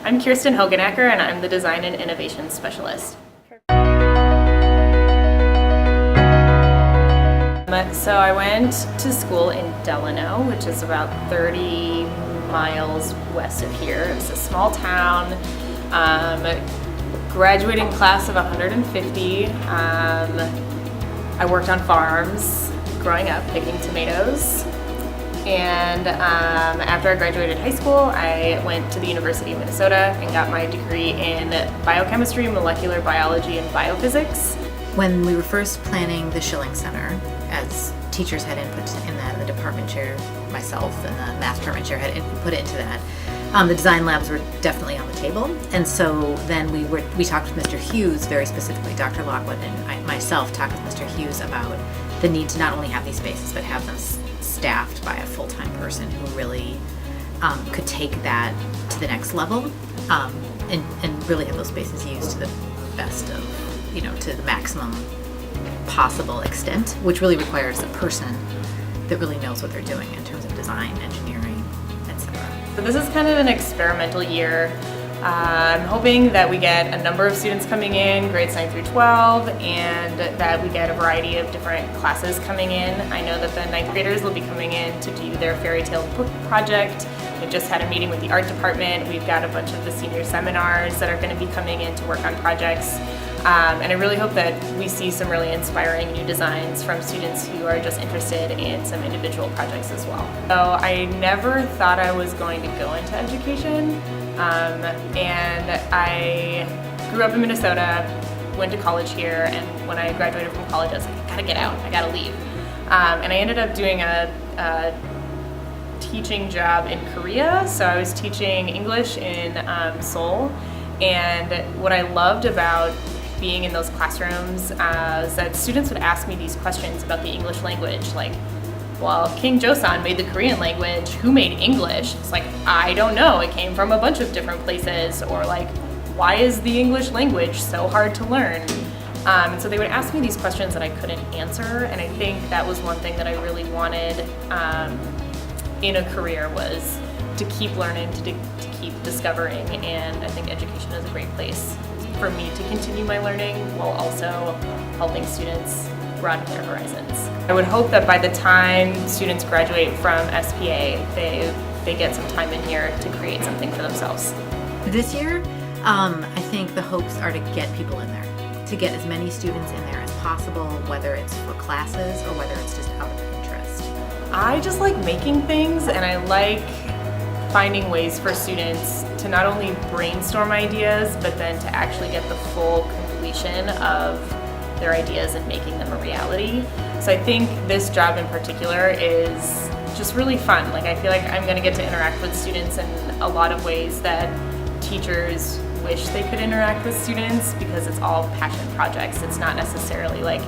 I'm Kirsten Hoogenakker, and I'm the Design and Innovation Specialist. So I went to school in Delano, which is about 30 miles west of here. It's a small town, graduating class of 150. I worked on farms growing up, picking tomatoes. And after I graduated high school, I went to the University of Minnesota and got my degree in biochemistry, molecular biology, and biophysics. When we were first planning the Schilling Center, as teachers had input in that, the department chair, myself, and the math department chair had input into that, the design labs were definitely on the table. And so then we talked with Mr. Hughes, very specifically, Dr. Lockwood and myself talked with Mr. Hughes about the need to not only have these spaces, but have them staffed by a full-time person who really could take that to the next level, and really have those spaces used to the best of, to the maximum possible extent, which really requires a person that really knows what they're doing in terms of design, engineering, etc. So this is kind of an experimental year. I'm hoping that we get a number of students coming in, grades 9 through 12, and that we get a variety of different classes coming in. I know that the 9th graders will be coming in to do their fairy tale book project. We've just had a meeting with the art department. We've got a bunch of the senior seminars that are going to be coming in to work on projects. And I really hope that we see some really inspiring new designs from students who are just interested in some individual projects as well. So I never thought I was going to go into education, and I grew up in Minnesota, went to college here, and when I graduated from college I was like, I gotta get out, I gotta leave. And I ended up doing a teaching job in Korea, so I was teaching English in Seoul, and what I loved about being in those classrooms is that students would ask me these questions about the English language, like, well, King Joseon made the Korean language, who made English? It's like, I don't know, it came from a bunch of different places, or like, why is the English language so hard to learn? And so they would ask me these questions that I couldn't answer, and I think that was one thing that I really wanted in a career, was to keep learning, to keep discovering, and I think education is a great place for me to continue my learning while also helping students broaden their horizons. I would hope that by the time students graduate from SPA, they get some time in here to create something for themselves. This year, I think the hopes are to get people in there, to get as many students in there as possible, whether it's for classes or whether it's just out of interest. I just like making things, and I like finding ways for students to not only brainstorm ideas, but then to actually get the full completion of their ideas and making them a reality. So I think this job in particular is just really fun. Like, I feel like I'm going to get to interact with students in a lot of ways that teachers wish they could interact with students, because it's all passion projects. It's not necessarily like,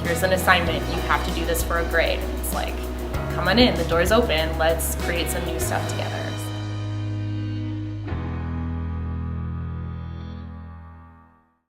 here's an assignment, you have to do this for a grade. It's like, come on in, the door's open, let's create some new stuff together.